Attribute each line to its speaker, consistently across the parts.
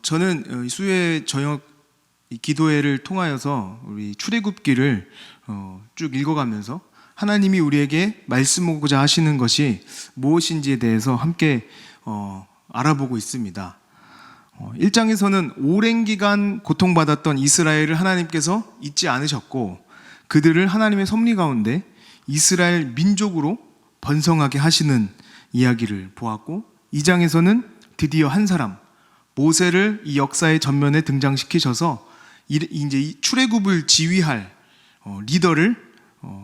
Speaker 1: 저는 수요일 저녁 기도회를 통하여서 우리 출애굽기를 쭉 읽어가면서 하나님이 우리에게 말씀하고자 하시는 것이 무엇인지에 대해서 함께 알아보고 있습니다. 1장에서는 오랜 기간 고통받았던 이스라엘을 하나님께서 잊지 않으셨고 그들을 하나님의 섭리 가운데 이스라엘 민족으로 번성하게 하시는 이야기를 보았고, 2장에서는 드디어 한 사람 모세를 이 역사의 전면에 등장시키셔서 이제 이 출애굽을 지휘할 리더를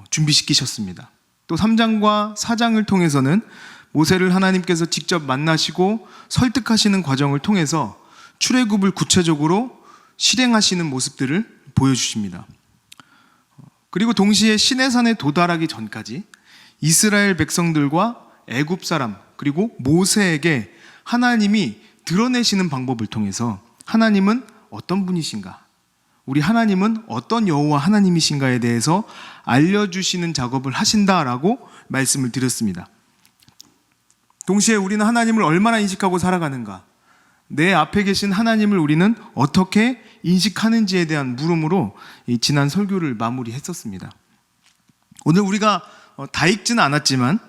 Speaker 1: 준비시키셨습니다. 또 3장과 4장을 통해서는 모세를 하나님께서 직접 만나시고 설득하시는 과정을 통해서 출애굽을 구체적으로 실행하시는 모습들을 보여주십니다. 그리고 동시에 시내산에 도달하기 전까지 이스라엘 백성들과 애굽 사람 그리고 모세에게 하나님이 드러내시는 방법을 통해서 하나님은 어떤 분이신가, 우리 하나님은 어떤 여호와 하나님이신가에 대해서 알려주시는 작업을 하신다라고 말씀을 드렸습니다. 동시에 우리는 하나님을 얼마나 인식하고 살아가는가, 내 앞에 계신 하나님을 우리는 어떻게 인식하는지에 대한 물음으로 지난 설교를 마무리했었습니다. 오늘 우리가 다 읽지는 않았지만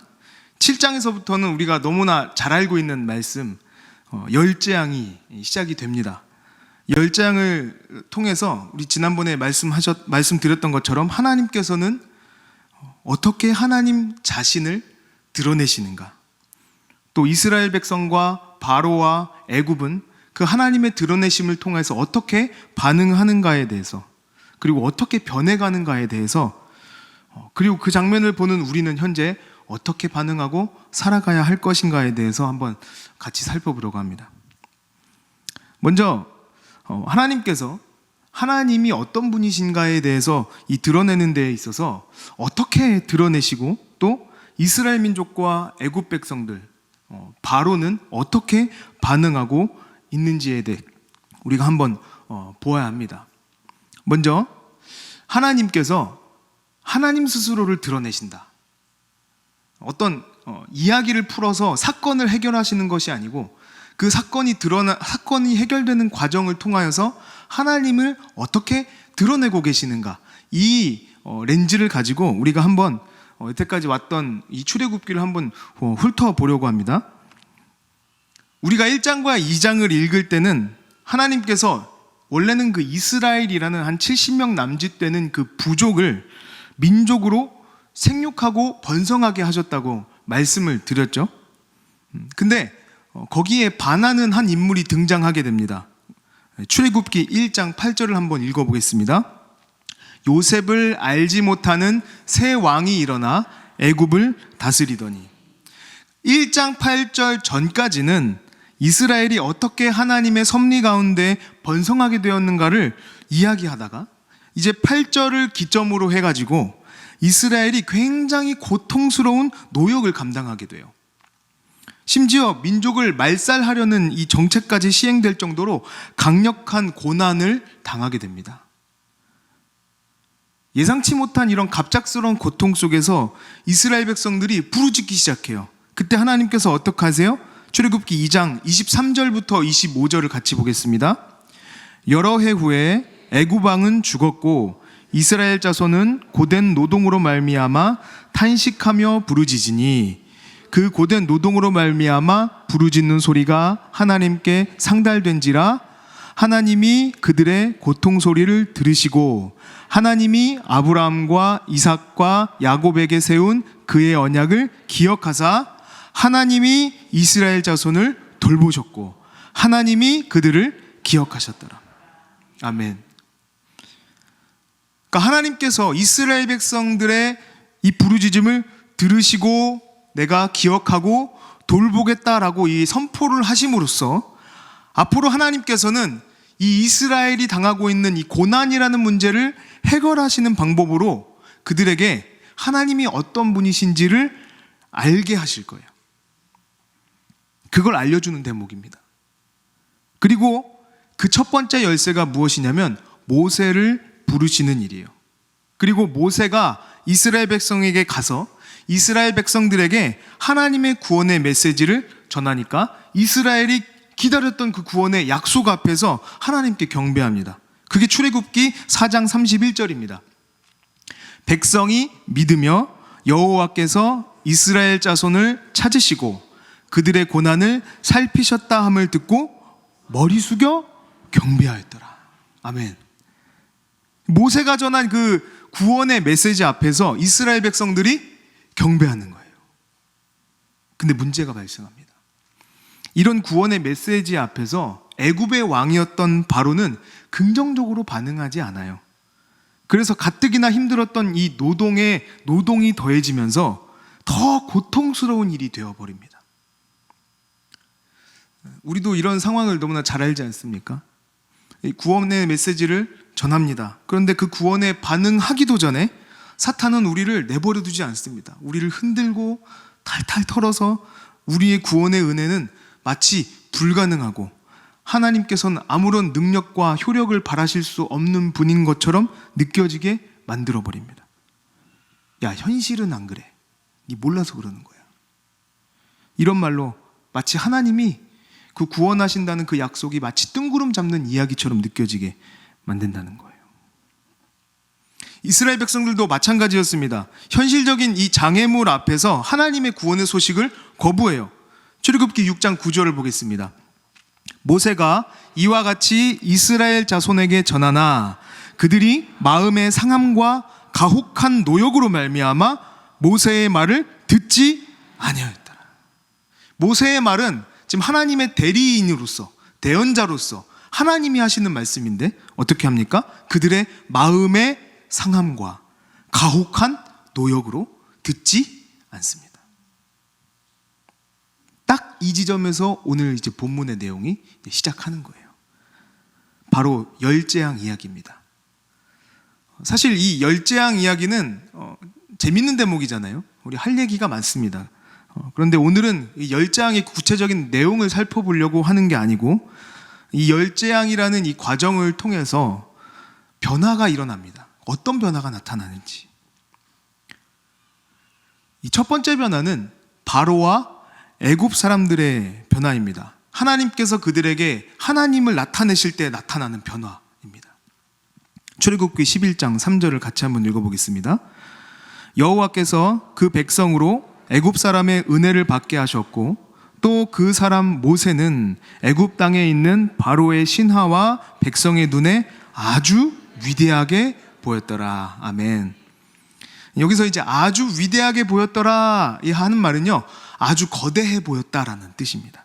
Speaker 1: 7장에서부터는 우리가 너무나 잘 알고 있는 말씀, 열재앙이 시작이 됩니다. 열재앙을 통해서 우리 지난번에 말씀드렸던 것처럼 하나님께서는 어떻게 하나님 자신을 드러내시는가, 또 이스라엘 백성과 바로와 애굽은 그 하나님의 드러내심을 통해서 어떻게 반응하는가에 대해서, 그리고 어떻게 변해가는가에 대해서, 그리고 그 장면을 보는 우리는 현재 어떻게 반응하고 살아가야 할 것인가에 대해서 한번 같이 살펴보려고 합니다. 먼저 하나님께서 하나님이 어떤 분이신가에 대해서 이 드러내는 데에 있어서 어떻게 드러내시고, 또 이스라엘 민족과 애굽 백성들, 바로는 어떻게 반응하고 있는지에 대해 우리가 한번 보아야 합니다. 먼저 하나님께서 하나님 스스로를 드러내신다. 어떤 이야기를 풀어서 사건을 해결하시는 것이 아니고 그 사건이 해결되는 과정을 통하여서 하나님을 어떻게 드러내고 계시는가, 이 렌즈를 가지고 우리가 한번 여태까지 왔던 이 출애굽기를 한번 훑어보려고 합니다. 우리가 1장과 2장을 읽을 때는 하나님께서 원래는 그 이스라엘이라는 한 70명 남짓 되는 그 부족을 민족으로 생육하고 번성하게 하셨다고 말씀을 드렸죠. 근데 거기에 반하는 한 인물이 등장하게 됩니다. 출애굽기 1장 8절을 한번 읽어보겠습니다. 요셉을 알지 못하는 새 왕이 일어나 애굽을 다스리더니. 1장 8절 전까지는 이스라엘이 어떻게 하나님의 섭리 가운데 번성하게 되었는가를 이야기하다가 이제 8절을 기점으로 해가지고 이스라엘이 굉장히 고통스러운 노역을 감당하게 돼요. 심지어 민족을 말살하려는 이 정책까지 시행될 정도로 강력한 고난을 당하게 됩니다. 예상치 못한 이런 갑작스러운 고통 속에서 이스라엘 백성들이 부르짖기 시작해요. 그때 하나님께서 어떻게 하세요? 출애굽기 2장 23절부터 25절을 같이 보겠습니다. 여러 해 후에 애굽 왕은 죽었고 이스라엘 자손은 고된 노동으로 말미암아 탄식하며 부르짖으니 그 고된 노동으로 말미암아 부르짖는 소리가 하나님께 상달된지라 하나님이 그들의 고통 소리를 들으시고 하나님이 아브라함과 이삭과 야곱에게 세운 그의 언약을 기억하사 하나님이 이스라엘 자손을 돌보셨고 하나님이 그들을 기억하셨더라. 아멘. 그러니까 하나님께서 이스라엘 백성들의 이 부르짖음을 들으시고 내가 기억하고 돌보겠다라고 이 선포를 하심으로써 앞으로 하나님께서는 이 이스라엘이 당하고 있는 이 고난이라는 문제를 해결하시는 방법으로 그들에게 하나님이 어떤 분이신지를 알게 하실 거예요. 그걸 알려주는 대목입니다. 그리고 그 첫 번째 열쇠가 무엇이냐면 모세를 부르시는 일이에요. 그리고 모세가 이스라엘 백성에게 가서 이스라엘 백성들에게 하나님의 구원의 메시지를 전하니까 이스라엘이 기다렸던 그 구원의 약속 앞에서 하나님께 경배합니다. 그게 출애굽기 4장 31절입니다. 백성이 믿으며 여호와께서 이스라엘 자손을 찾으시고 그들의 고난을 살피셨다 함을 듣고 머리 숙여 경배하였더라. 아멘. 모세가 전한 그 구원의 메시지 앞에서 이스라엘 백성들이 경배하는 거예요. 근데 문제가 발생합니다. 이런 구원의 메시지 앞에서 애굽의 왕이었던 바로는 긍정적으로 반응하지 않아요. 그래서 가뜩이나 힘들었던 이 노동이 더해지면서 더 고통스러운 일이 되어버립니다. 우리도 이런 상황을 너무나 잘 알지 않습니까? 구원의 메시지를 전합니다. 그런데 그 구원에 반응하기도 전에 사탄은 우리를 내버려 두지 않습니다. 우리를 흔들고 탈탈 털어서 우리의 구원의 은혜는 마치 불가능하고 하나님께서는 아무런 능력과 효력을 바라실 수 없는 분인 것처럼 느껴지게 만들어버립니다. 야, 현실은 안 그래. 네 몰라서 그러는 거야. 이런 말로 마치 하나님이 그 구원하신다는 그 약속이 마치 뜬구름 잡는 이야기처럼 느껴지게 만든다는 거예요. 이스라엘 백성들도 마찬가지였습니다. 현실적인 이 장애물 앞에서 하나님의 구원의 소식을 거부해요. 출애굽기 6장 9절을 보겠습니다. 모세가 이와 같이 이스라엘 자손에게 전하나 그들이 마음의 상함과 가혹한 노역으로 말미암아 모세의 말을 듣지 아니하였더라. 모세의 말은 지금 하나님의 대리인으로서, 대언자로서 하나님이 하시는 말씀인데 어떻게 합니까? 그들의 마음의 상함과 가혹한 노역으로 듣지 않습니다. 딱 이 지점에서 오늘 이제 본문의 내용이 시작하는 거예요. 바로 열재앙 이야기입니다. 사실 이 열재앙 이야기는 재밌는 대목이잖아요. 우리 할 얘기가 많습니다. 그런데 오늘은 이 열재앙의 구체적인 내용을 살펴보려고 하는 게 아니고 이 열재앙이라는 이 과정을 통해서 변화가 일어납니다. 어떤 변화가 나타나는지. 이 첫 번째 변화는 바로와 애굽 사람들의 변화입니다. 하나님께서 그들에게 하나님을 나타내실 때 나타나는 변화입니다. 출애굽기 11장 3절을 같이 한번 읽어보겠습니다. 여호와께서 그 백성으로 애굽 사람의 은혜를 받게 하셨고 또 그 사람 모세는 애굽 땅에 있는 바로의 신하와 백성의 눈에 아주 위대하게 보였더라. 아멘. 여기서 이제 아주 위대하게 보였더라 하는 말은요, 아주 거대해 보였다라는 뜻입니다.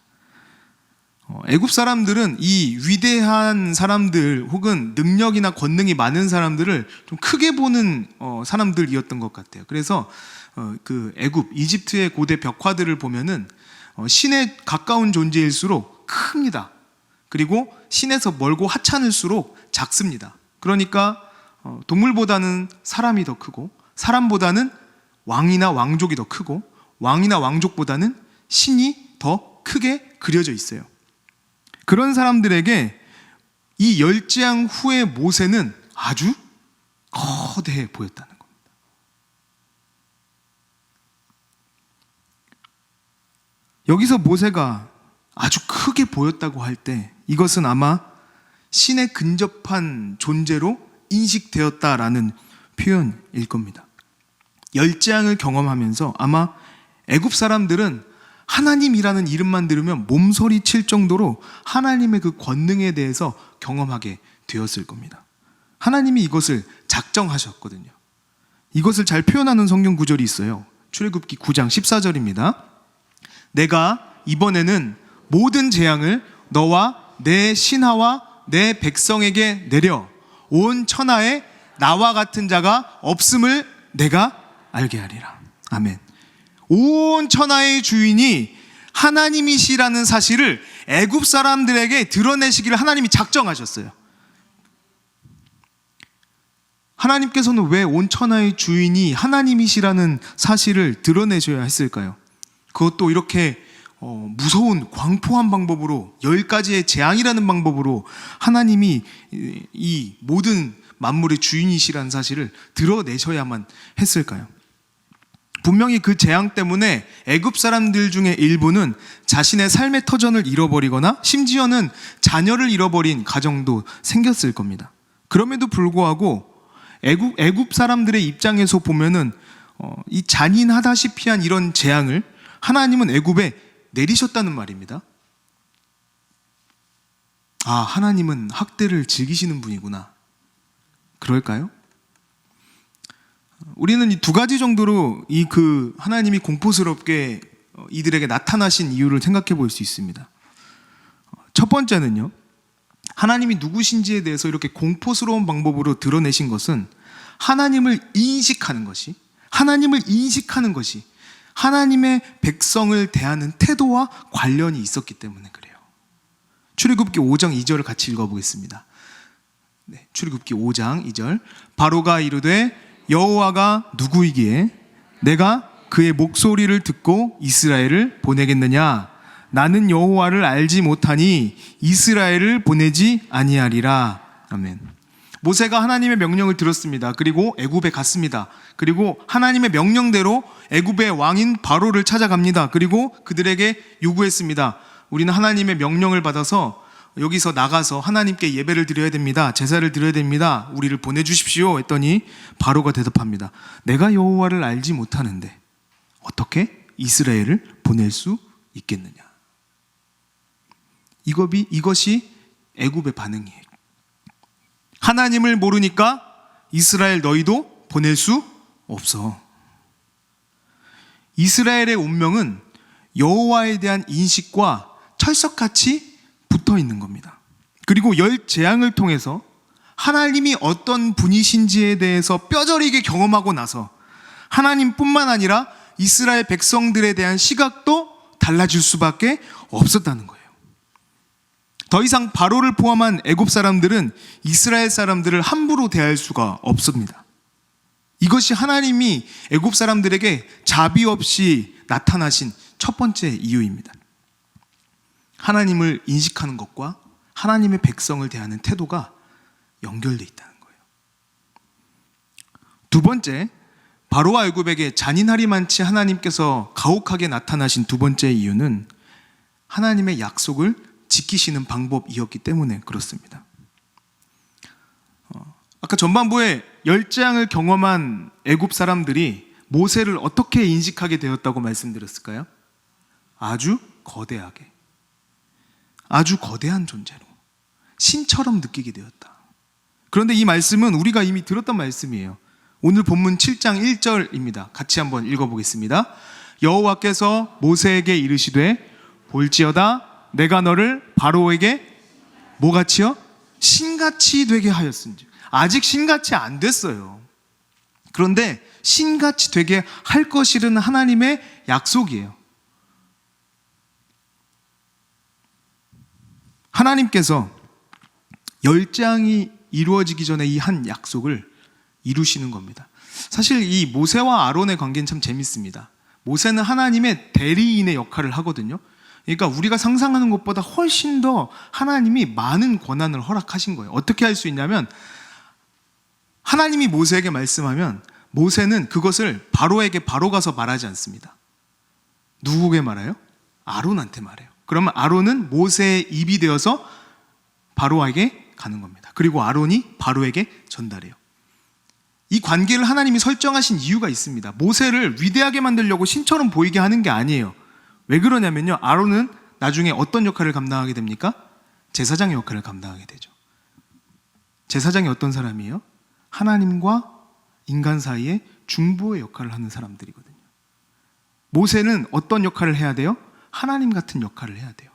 Speaker 1: 애굽 사람들은 이 위대한 사람들 혹은 능력이나 권능이 많은 사람들을 좀 크게 보는 사람들이었던 것 같아요. 그래서 그 애굽, 이집트의 고대 벽화들을 보면은 신에 가까운 존재일수록 큽니다. 그리고 신에서 멀고 하찮을수록 작습니다. 그러니까 동물보다는 사람이 더 크고 사람보다는 왕이나 왕족이 더 크고 왕이나 왕족보다는 신이 더 크게 그려져 있어요. 그런 사람들에게 이 열재앙 후의 모세는 아주 거대해 보였다는 겁니다. 여기서 모세가 아주 크게 보였다고 할 때 이것은 아마 신에 근접한 존재로 인식되었다라는 표현일 겁니다. 열재앙을 경험하면서 아마 애굽 사람들은 하나님이라는 이름만 들으면 몸서리 칠 정도로 하나님의 그 권능에 대해서 경험하게 되었을 겁니다. 하나님이 이것을 작정하셨거든요. 이것을 잘 표현하는 성경 구절이 있어요. 출애굽기 9장 14절입니다. 내가 이번에는 모든 재앙을 너와 내 신하와 내 백성에게 내려 온 천하에 나와 같은 자가 없음을 내가 알게 하리라. 아멘. 온 천하의 주인이 하나님이시라는 사실을 애굽 사람들에게 드러내시기를 하나님이 작정하셨어요. 하나님께서는 왜 온 천하의 주인이 하나님이시라는 사실을 드러내셔야 했을까요? 그것도 이렇게 무서운 광포한 방법으로 10가지의 재앙이라는 방법으로 하나님이 이 모든 만물의 주인이시라는 사실을 드러내셔야만 했을까요? 분명히 그 재앙 때문에 애굽 사람들 중에 일부는 자신의 삶의 터전을 잃어버리거나 심지어는 자녀를 잃어버린 가정도 생겼을 겁니다. 그럼에도 불구하고 애굽 사람들의 입장에서 보면은 이 잔인하다시피 한 이런 재앙을 하나님은 애굽에 내리셨다는 말입니다. 아, 하나님은 학대를 즐기시는 분이구나. 그럴까요? 우리는 이 두 가지 정도로 하나님이 공포스럽게 이들에게 나타나신 이유를 생각해 볼 수 있습니다. 첫 번째는요, 하나님이 누구신지에 대해서 이렇게 공포스러운 방법으로 드러내신 것은 하나님을 인식하는 것이 하나님의 백성을 대하는 태도와 관련이 있었기 때문에 그래요. 출애굽기 5장 2절을 같이 읽어보겠습니다. 네, 출애굽기 5장 2절. 바로가 이르되 여호와가 누구이기에 내가 그의 목소리를 듣고 이스라엘을 보내겠느냐? 나는 여호와를 알지 못하니 이스라엘을 보내지 아니하리라. 아멘. 모세가 하나님의 명령을 들었습니다. 그리고 애굽에 갔습니다. 그리고 하나님의 명령대로 애굽의 왕인 바로를 찾아갑니다. 그리고 그들에게 요구했습니다. 우리는 하나님의 명령을 받아서 여기서 나가서 하나님께 예배를 드려야 됩니다. 제사를 드려야 됩니다. 우리를 보내주십시오 했더니 바로가 대답합니다. 내가 여호와를 알지 못하는데 어떻게 이스라엘을 보낼 수 있겠느냐. 이것이 애굽의 반응이에요. 하나님을 모르니까 이스라엘 너희도 보낼 수 없어. 이스라엘의 운명은 여호와에 대한 인식과 철석같이 붙어 있는 겁니다. 그리고 열 재앙을 통해서 하나님이 어떤 분이신지에 대해서 뼈저리게 경험하고 나서 하나님뿐만 아니라 이스라엘 백성들에 대한 시각도 달라질 수밖에 없었다는 거예요. 더 이상 바로를 포함한 애굽 사람들은 이스라엘 사람들을 함부로 대할 수가 없습니다. 이것이 하나님이 애굽 사람들에게 자비 없이 나타나신 첫 번째 이유입니다. 하나님을 인식하는 것과 하나님의 백성을 대하는 태도가 연결되어 있다는 거예요. 두 번째, 바로와 애굽에게 잔인하리만치 하나님께서 가혹하게 나타나신 두 번째 이유는 하나님의 약속을 지키시는 방법이었기 때문에 그렇습니다. 아까 전반부에 열 재앙을 경험한 애굽 사람들이 모세를 어떻게 인식하게 되었다고 말씀드렸을까요? 아주 거대한 존재로 신처럼 느끼게 되었다. 그런데 이 말씀은 우리가 이미 들었던 말씀이에요. 오늘 본문 7장 1절입니다. 같이 한번 읽어보겠습니다. 여호와께서 모세에게 이르시되 볼지어다 내가 너를 바로에게 뭐같이요? 신같이 되게 하였은지. 아직 신같이 안 됐어요. 그런데 신같이 되게 할 것이라는 하나님의 약속이에요. 하나님께서 열 재앙이 이루어지기 전에 이 한 약속을 이루시는 겁니다. 사실 이 모세와 아론의 관계는 참 재밌습니다. 모세는 하나님의 대리인의 역할을 하거든요. 그러니까 우리가 상상하는 것보다 훨씬 더 하나님이 많은 권한을 허락하신 거예요. 어떻게 할 수 있냐면 하나님이 모세에게 말씀하면 모세는 그것을 바로에게 바로 가서 말하지 않습니다. 누구에게 말해요? 아론한테 말해요. 그러면 아론은 모세의 입이 되어서 바로에게 가는 겁니다. 그리고 아론이 바로에게 전달해요. 이 관계를 하나님이 설정하신 이유가 있습니다. 모세를 위대하게 만들려고 신처럼 보이게 하는 게 아니에요. 왜 그러냐면요, 아론은 나중에 어떤 역할을 감당하게 됩니까? 제사장의 역할을 감당하게 되죠. 제사장이 어떤 사람이에요? 하나님과 인간 사이에 중보의 역할을 하는 사람들이거든요. 모세는 어떤 역할을 해야 돼요? 하나님 같은 역할을 해야 돼요.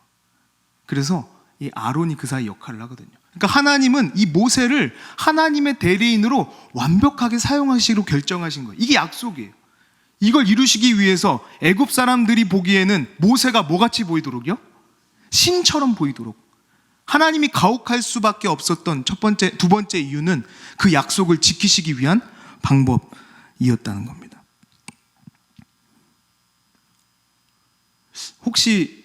Speaker 1: 그래서 이 아론이 그 사이 역할을 하거든요. 그러니까 하나님은 이 모세를 하나님의 대리인으로 완벽하게 사용하시기로 결정하신 거예요. 이게 약속이에요. 이걸 이루시기 위해서 애굽 사람들이 보기에는 모세가 뭐같이 보이도록요? 신처럼 보이도록. 하나님이 가혹할 수밖에 없었던 두 번째 이유는 그 약속을 지키시기 위한 방법이었다는 겁니다. 혹시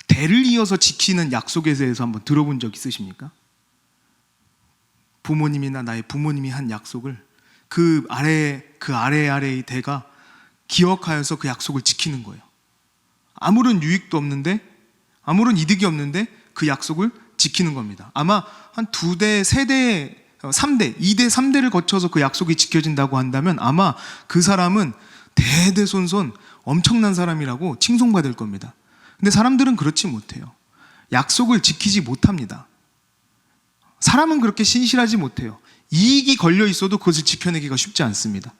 Speaker 1: 대를 이어서 지키는 약속에 대해서 한번 들어본 적 있으십니까? 부모님이나 나의 부모님이 한 약속을 그 아래의 대가 기억하여서 그 약속을 지키는 거예요. 아무런 유익도 없는데, 아무런 이득이 없는데 그 약속을 지키는 겁니다. 아마 한 2대, 3대, 3대, 2대, 3대를 거쳐서 그 약속이 지켜진다고 한다면 아마 그 사람은 대대손손 엄청난 사람이라고 칭송받을 겁니다. 근데 사람들은 그렇지 못해요. 약속을 지키지 못합니다. 사람은 그렇게 신실하지 못해요. 이익이 걸려 있어도 그것을 지켜내기가 쉽지 않습니다.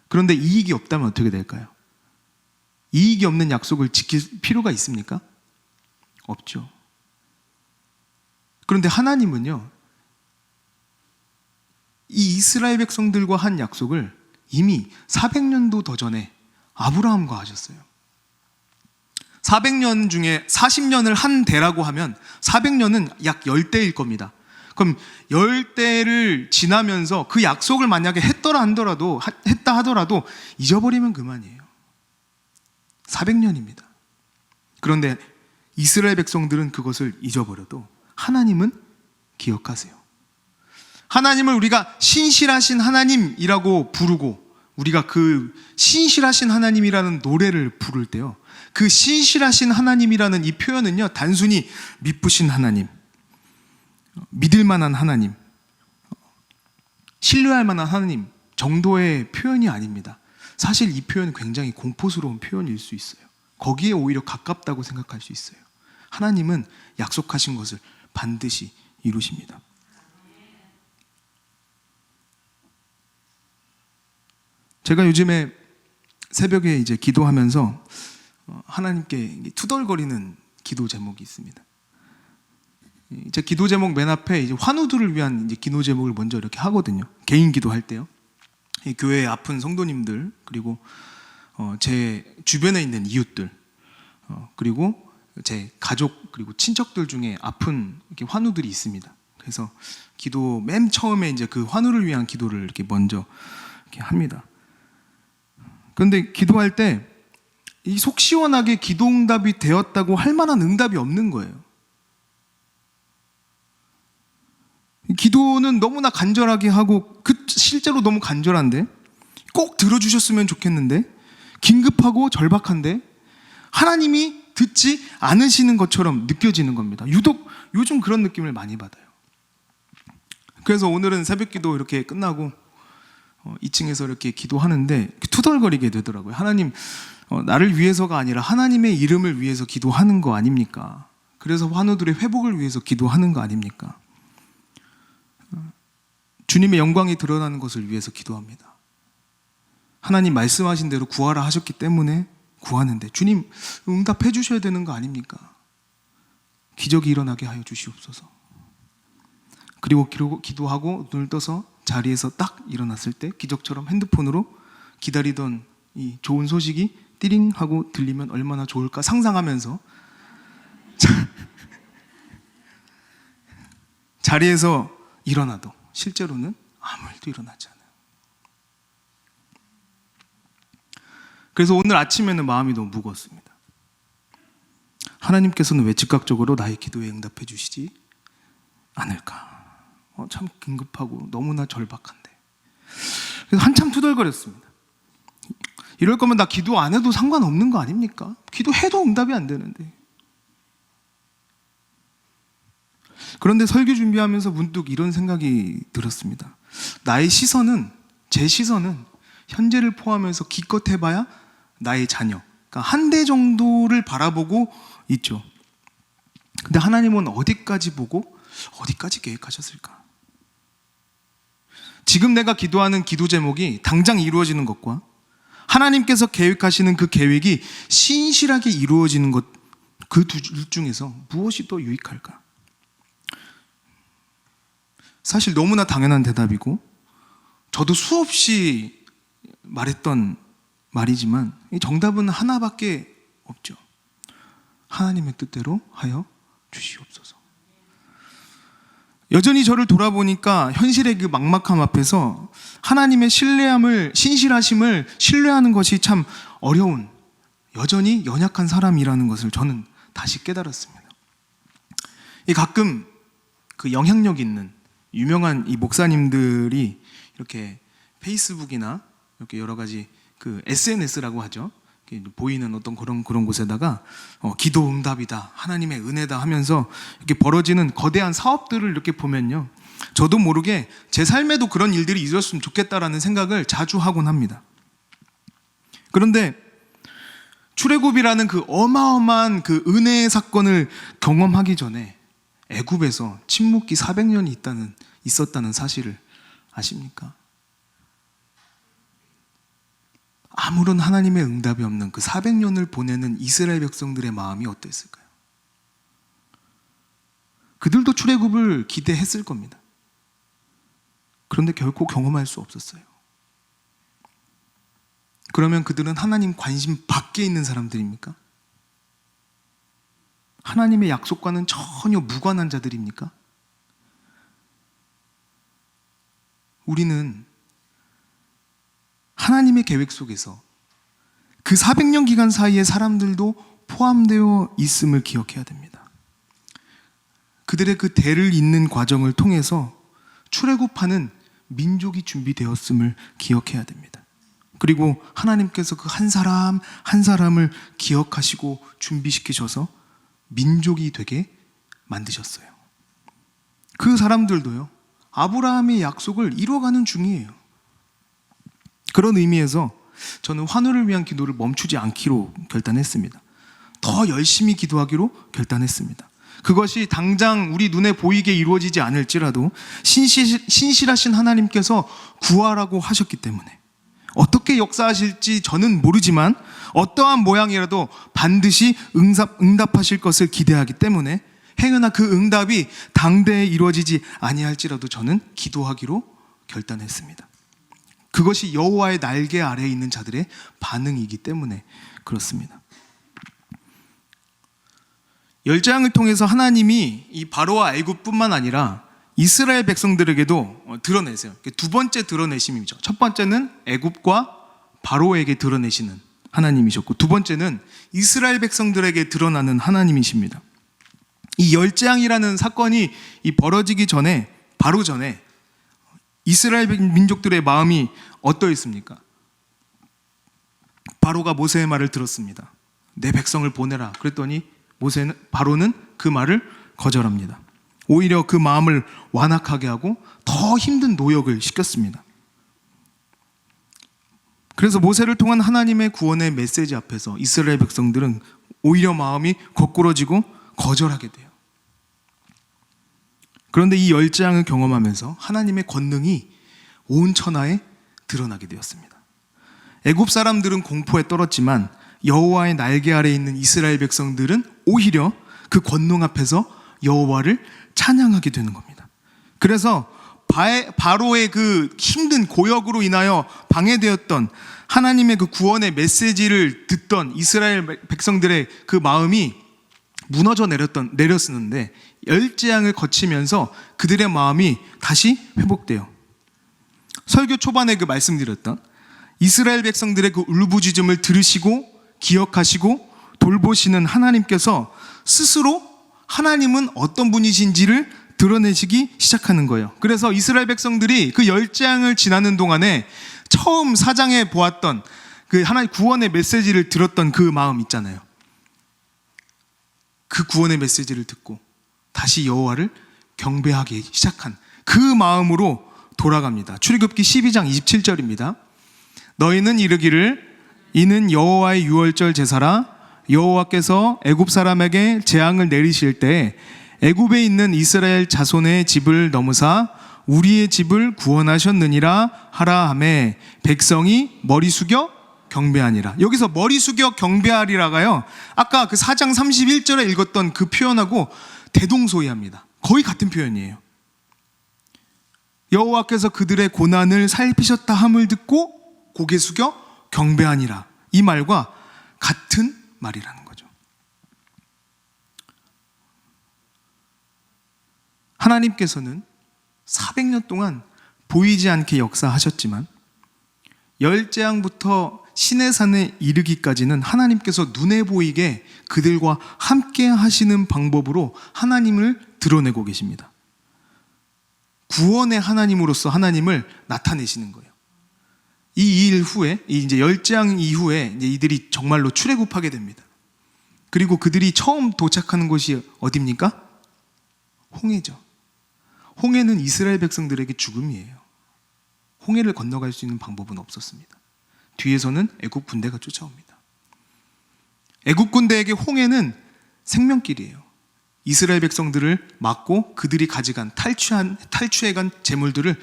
Speaker 1: 그런데 이익이 없다면 어떻게 될까요? 이익이 없는 약속을 지킬 필요가 있습니까? 없죠. 그런데 하나님은요, 이 이스라엘 백성들과 한 약속을 이미 400년도 더 전에 아브라함과 하셨어요. 400년 중에 40년을 한 대라고 하면 400년은 약 10대일 겁니다. 그럼 10대를 지나면서 그 약속을 만약에 했다 하더라도 잊어버리면 그만이에요. 400년입니다. 그런데 이스라엘 백성들은 그것을 잊어버려도 하나님은 기억하세요. 하나님을 우리가 신실하신 하나님이라고 부르고, 우리가 그 신실하신 하나님이라는 노래를 부를 때요, 그 신실하신 하나님이라는 이 표현은요, 단순히 미쁘신 하나님, 믿을 만한 하나님, 신뢰할 만한 하나님 정도의 표현이 아닙니다. 사실 이 표현은 굉장히 공포스러운 표현일 수 있어요. 거기에 오히려 가깝다고 생각할 수 있어요. 하나님은 약속하신 것을 반드시 이루십니다. 제가 요즘에 새벽에 이제 기도하면서 하나님께 투덜거리는 기도 제목이 있습니다. 제 기도 제목 맨 앞에 이제 환우들을 위한 이제 기도 제목을 먼저 이렇게 하거든요. 개인 기도할 때요. 이 교회에 아픈 성도님들, 그리고 제 주변에 있는 이웃들, 그리고 제 가족, 그리고 친척들 중에 아픈 이렇게 환우들이 있습니다. 그래서 기도 맨 처음에 이제 그 환우를 위한 기도를 이렇게 먼저 이렇게 합니다. 그런데 기도할 때 이 속 시원하게 기도 응답이 되었다고 할 만한 응답이 없는 거예요. 기도는 너무나 간절하게 하고, 실제로 너무 간절한데, 꼭 들어주셨으면 좋겠는데, 긴급하고 절박한데 하나님이 듣지 않으시는 것처럼 느껴지는 겁니다. 유독 요즘 그런 느낌을 많이 받아요. 그래서 오늘은 새벽기도 이렇게 끝나고 2층에서 이렇게 기도하는데 투덜거리게 되더라고요. 하나님, 나를 위해서가 아니라 하나님의 이름을 위해서 기도하는 거 아닙니까? 그래서 환우들의 회복을 위해서 기도하는 거 아닙니까? 주님의 영광이 드러나는 것을 위해서 기도합니다. 하나님 말씀하신 대로 구하라 하셨기 때문에 구하는데 주님 응답해 주셔야 되는 거 아닙니까? 기적이 일어나게 하여 주시옵소서. 그리고 기도하고 눈을 떠서 자리에서 딱 일어났을 때 기적처럼 핸드폰으로 기다리던 이 좋은 소식이 띠링 하고 들리면 얼마나 좋을까 상상하면서 자리에서 일어나도 실제로는 아무 일도 일어나지 않아요. 그래서 오늘 아침에는 마음이 너무 무거웠습니다. 하나님께서는 왜 즉각적으로 나의 기도에 응답해 주시지 않을까? 참 긴급하고 너무나 절박한데. 그래서 한참 투덜거렸습니다. 이럴 거면 나 기도 안 해도 상관없는 거 아닙니까? 기도해도 응답이 안 되는데. 그런데 설교 준비하면서 문득 이런 생각이 들었습니다. 나의 시선은, 제 시선은 현재를 포함해서 기껏 해봐야 나의 자녀, 그러니까 한 대 정도를 바라보고 있죠. 근데 하나님은 어디까지 보고 어디까지 계획하셨을까? 지금 내가 기도하는 기도 제목이 당장 이루어지는 것과 하나님께서 계획하시는 그 계획이 신실하게 이루어지는 것, 그 둘 중에서 무엇이 더 유익할까? 사실 너무나 당연한 대답이고 저도 수없이 말했던 말이지만 정답은 하나밖에 없죠. 하나님의 뜻대로 하여 주시옵소서. 여전히 저를 돌아보니까 현실의 그 막막함 앞에서 하나님의 신실하심을 신뢰하는 것이 참 어려운, 여전히 연약한 사람이라는 것을 저는 다시 깨달았습니다. 가끔 그 영향력 있는 유명한 이 목사님들이 이렇게 페이스북이나 이렇게 여러 가지 그 SNS라고 하죠. 보이는 어떤 그런 곳에다가 기도 응답이다, 하나님의 은혜다 하면서 이렇게 벌어지는 거대한 사업들을 이렇게 보면요, 저도 모르게 제 삶에도 그런 일들이 있었으면 좋겠다라는 생각을 자주 하곤 합니다. 그런데 출애굽이라는 그 어마어마한 그 은혜의 사건을 경험하기 전에 애굽에서 침묵기 400년이 있었다는 사실을 아십니까? 아무런 하나님의 응답이 없는 그 400년을 보내는 이스라엘 백성들의 마음이 어땠을까요? 그들도 출애굽을 기대했을 겁니다. 그런데 결코 경험할 수 없었어요. 그러면 그들은 하나님 관심 밖에 있는 사람들입니까? 하나님의 약속과는 전혀 무관한 자들입니까? 우리는 하나님의 계획 속에서 그 400년 기간 사이에 사람들도 포함되어 있음을 기억해야 됩니다. 그들의 그 대를 잇는 과정을 통해서 출애굽하는 민족이 준비되었음을 기억해야 됩니다. 그리고 하나님께서 그 한 사람 한 사람을 기억하시고 준비시키셔서 민족이 되게 만드셨어요. 그 사람들도요, 아브라함의 약속을 이뤄가는 중이에요. 그런 의미에서 저는 환우를 위한 기도를 멈추지 않기로 결단했습니다. 더 열심히 기도하기로 결단했습니다. 그것이 당장 우리 눈에 보이게 이루어지지 않을지라도 신실하신 하나님께서 구하라고 하셨기 때문에 어떻게 역사하실지 저는 모르지만 어떠한 모양이라도 반드시 응답하실 것을 기대하기 때문에 행여나 그 응답이 당대에 이루어지지 아니할지라도 저는 기도하기로 결단했습니다. 그것이 여호와의 날개 아래에 있는 자들의 반응이기 때문에 그렇습니다. 열재앙을 통해서 하나님이 이 바로와 애굽뿐만 아니라 이스라엘 백성들에게도 드러내세요. 두 번째 드러내심이죠. 첫 번째는 애굽과 바로에게 드러내시는 하나님이셨고, 두 번째는 이스라엘 백성들에게 드러나는 하나님이십니다. 이 열재앙이라는 사건이 벌어지기 전에, 바로 전에 이스라엘 민족들의 마음이 어떠했습니까? 바로가 모세의 말을 들었습니다. 내 백성을 보내라. 그랬더니 바로는 그 말을 거절합니다. 오히려 그 마음을 완악하게 하고 더 힘든 노역을 시켰습니다. 그래서 모세를 통한 하나님의 구원의 메시지 앞에서 이스라엘 백성들은 오히려 마음이 거꾸러지고 거절하게 돼요. 그런데 이 열재앙을 경험하면서 하나님의 권능이 온 천하에 드러나게 되었습니다. 애굽 사람들은 공포에 떨었지만 여호와의 날개 아래에 있는 이스라엘 백성들은 오히려 그 권능 앞에서 여호와를 찬양하게 되는 겁니다. 그래서 바로의 그 힘든 고역으로 인하여 방해되었던 하나님의 그 구원의 메시지를 듣던 이스라엘 백성들의 그 마음이 무너져 내렸었는데 열재앙을 거치면서 그들의 마음이 다시 회복돼요. 설교 초반에 그 말씀드렸던 이스라엘 백성들의 그 울부짖음을 들으시고 기억하시고 돌보시는 하나님께서 스스로 하나님은 어떤 분이신지를 드러내시기 시작하는 거예요. 그래서 이스라엘 백성들이 그 열재앙을 지나는 동안에 처음 사장에 보았던 그 하나님 구원의 메시지를 들었던 그 마음 있잖아요. 그 구원의 메시지를 듣고 다시 여호와를 경배하기 시작한 그 마음으로 돌아갑니다. 출애굽기 12장 27절입니다. 너희는 이르기를 이는 여호와의 유월절 제사라. 여호와께서 애굽 사람에게 재앙을 내리실 때 애굽에 있는 이스라엘 자손의 집을 넘으사 우리의 집을 구원하셨느니라 하라 하매 백성이 머리 숙여 경배하니라. 여기서 머리 숙여 경배하리라가요, 아까 그 4장 31절에 읽었던 그 표현하고 대동소이합니다. 거의 같은 표현이에요. 여호와께서 그들의 고난을 살피셨다 함을 듣고 고개 숙여 경배하니라. 이 말과 같은 말이라는 거죠. 하나님께서는 400년 동안 보이지 않게 역사하셨지만 열재앙부터 시내산에 이르기까지는 하나님께서 눈에 보이게 그들과 함께 하시는 방법으로 하나님을 드러내고 계십니다. 구원의 하나님으로서 하나님을 나타내시는 거예요. 이 일 후에, 이제 열장 이후에 이제 이들이 정말로 출애굽하게 됩니다. 그리고 그들이 처음 도착하는 곳이 어디입니까? 홍해죠. 홍해는 이스라엘 백성들에게 죽음이에요. 홍해를 건너갈 수 있는 방법은 없었습니다. 뒤에서는 애굽 군대가 쫓아옵니다. 애굽 군대에게 홍해는 생명길이에요. 이스라엘 백성들을 막고 그들이 가져간 탈취해간 재물들을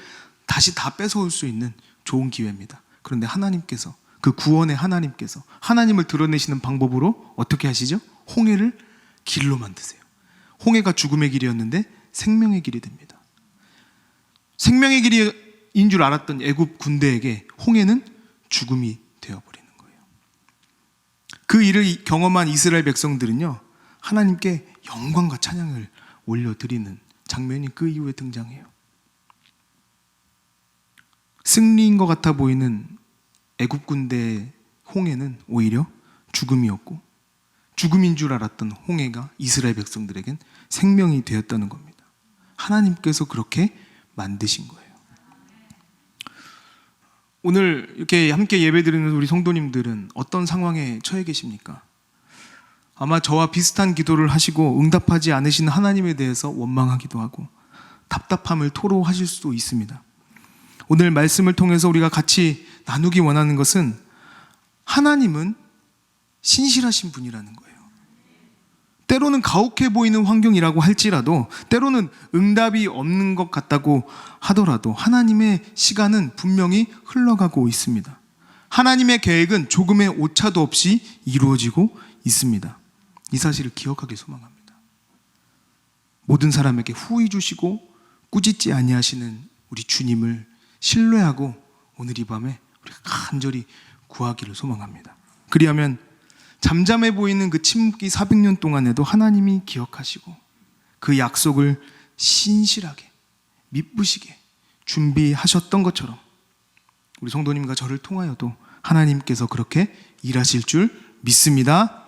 Speaker 1: 다시 다 뺏어올 수 있는 좋은 기회입니다. 그런데 하나님께서, 그 구원의 하나님께서 하나님을 드러내시는 방법으로 어떻게 하시죠? 홍해를 길로 만드세요. 홍해가 죽음의 길이었는데 생명의 길이 됩니다. 생명의 길인 줄 알았던 애굽 군대에게 홍해는 죽음이 되어버리는 거예요. 그 일을 경험한 이스라엘 백성들은요, 하나님께 영광과 찬양을 올려드리는 장면이 그 이후에 등장해요. 승리인 것 같아 보이는 애굽 군대의 홍해는 오히려 죽음이었고, 죽음인 줄 알았던 홍해가 이스라엘 백성들에겐 생명이 되었다는 겁니다. 하나님께서 그렇게 만드신 거예요. 오늘 이렇게 함께 예배드리는 우리 성도님들은 어떤 상황에 처해 계십니까? 아마 저와 비슷한 기도를 하시고 응답하지 않으신 하나님에 대해서 원망하기도 하고 답답함을 토로하실 수도 있습니다. 오늘 말씀을 통해서 우리가 같이 나누기 원하는 것은 하나님은 신실하신 분이라는 거예요. 때로는 가혹해 보이는 환경이라고 할지라도, 때로는 응답이 없는 것 같다고 하더라도 하나님의 시간은 분명히 흘러가고 있습니다. 하나님의 계획은 조금의 오차도 없이 이루어지고 있습니다. 이 사실을 기억하길 소망합니다. 모든 사람에게 후히 주시고 꾸짖지 아니하시는 우리 주님을 신뢰하고 오늘 이 밤에 우리가 간절히 구하기를 소망합니다. 그리하면 잠잠해 보이는 그 침묵기 400년 동안에도 하나님이 기억하시고 그 약속을 신실하게 미쁘시게 준비하셨던 것처럼 우리 성도님과 저를 통하여도 하나님께서 그렇게 일하실 줄 믿습니다.